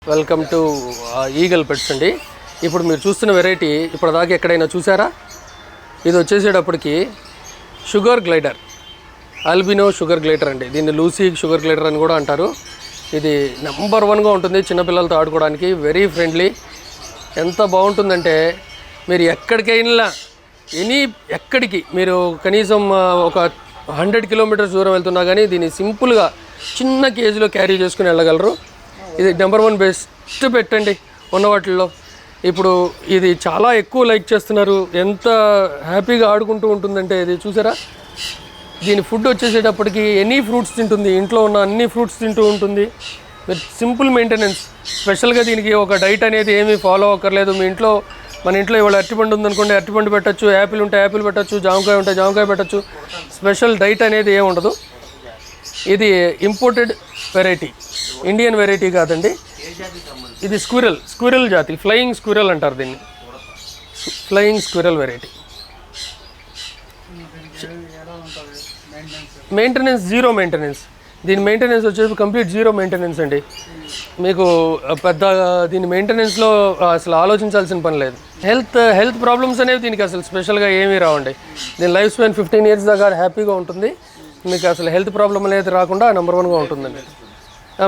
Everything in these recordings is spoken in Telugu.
వెల్కమ్ టు ఈగల్ పెట్స్ అండి. ఇప్పుడు మీరు చూస్తున్న వెరైటీ ఇప్పటిదాకా ఎక్కడైనా చూసారా? ఇది వచ్చేసేటప్పటికి sugar glider, albino sugar glider అండి. దీన్ని లూసీ షుగర్ గ్లైడర్ అని కూడా అంటారు. ఇది నెంబర్ 1గా ఉంటుంది చిన్నపిల్లలతో ఆడుకోవడానికి. Very friendly. ఎంత బాగుంటుందంటే మీరు ఎక్కడికైనా ఎక్కడికి మీరు కనీసం ఒక 100 కిలోమీటర్స్ దూరం వెళ్తున్నా కానీ దీన్ని సింపుల్గా చిన్న కేజీలో క్యారీ చేసుకుని వెళ్ళగలరు. ఇది నెంబర్ 1 బెస్ట్ పెట్టండి ఉన్న వాటిల్లో. ఇప్పుడు ఇది చాలా ఎక్కువ లైక్ చేస్తున్నారు. ఎంత హ్యాపీగా ఆడుకుంటూ ఉంటుందంటే ఇది చూసారా. దీని ఫుడ్ వచ్చేసేటప్పటికి ఎనీ ఫ్రూట్స్ తింటుంది, ఇంట్లో ఉన్న అన్ని ఫ్రూట్స్ తింటూ ఉంటుంది. Simple maintenance. స్పెషల్గా దీనికి ఒక డైట్ అనేది ఏమీ ఫాలో అక్కర్లేదు. మన ఇంట్లో ఇవాళ అరటిపండు ఉందనుకోండి, అరటిపండు పెట్టచ్చు, యాపిల్ ఉంటే యాపిల్ పెట్టచ్చు, జామకాయ ఉంటే జామకాయ పెట్టచ్చు. స్పెషల్ డైట్ అనేది ఏమి ఉండదు. ఇది ఇంపోర్టెడ్ వెరైటీ, ఇండియన్ వెరైటీ కాదండి. ఇది స్క్విరల్ జాతి, ఫ్లయింగ్ స్క్విరల్ అంటారు దీన్ని. Flying squirrel variety. Maintenance zero maintenance. దీని మెయింటెనెన్స్ వచ్చేసి కంప్లీట్ జీరో మెయింటెనెన్స్ అండి. మీకు పెద్ద దీని మెయింటెనెన్స్లో అసలు ఆలోచించాల్సిన పని లేదు. హెల్త్ ప్రాబ్లమ్స్ అనేవి దీనికి అసలు స్పెషల్గా ఏమీ రావండి. దీని లైఫ్ స్పాన్ 15 years దాకా హ్యాపీగా ఉంటుంది. మీకు అసలు హెల్త్ ప్రాబ్లం అనేది రాకుండా నెంబర్ 1గా ఉంటుందండి.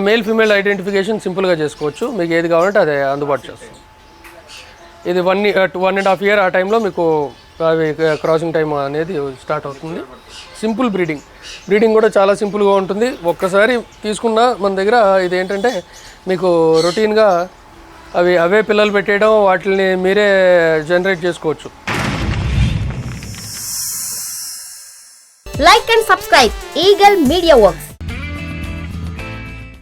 మేల్ ఫీమేల్ ఐడెంటిఫికేషన్ సింపుల్గా చేసుకోవచ్చు. మీకు ఏది కావాలంటే అదే అందుబాటు చేస్తాం. ఇది 1.5 year ఆ టైంలో మీకు అవి క్రాసింగ్ టైం అనేది స్టార్ట్ అవుతుంది. సింపుల్ బ్రీడింగ్ కూడా చాలా సింపుల్గా ఉంటుంది. ఒక్కసారి తీసుకున్న మన దగ్గర ఇది ఏంటంటే మీకు రొటీన్గా అవే పిల్లలు పెట్టేయడం, వాటిని మీరే జనరేట్ చేసుకోవచ్చు. Like and subscribe Eagle Media Works.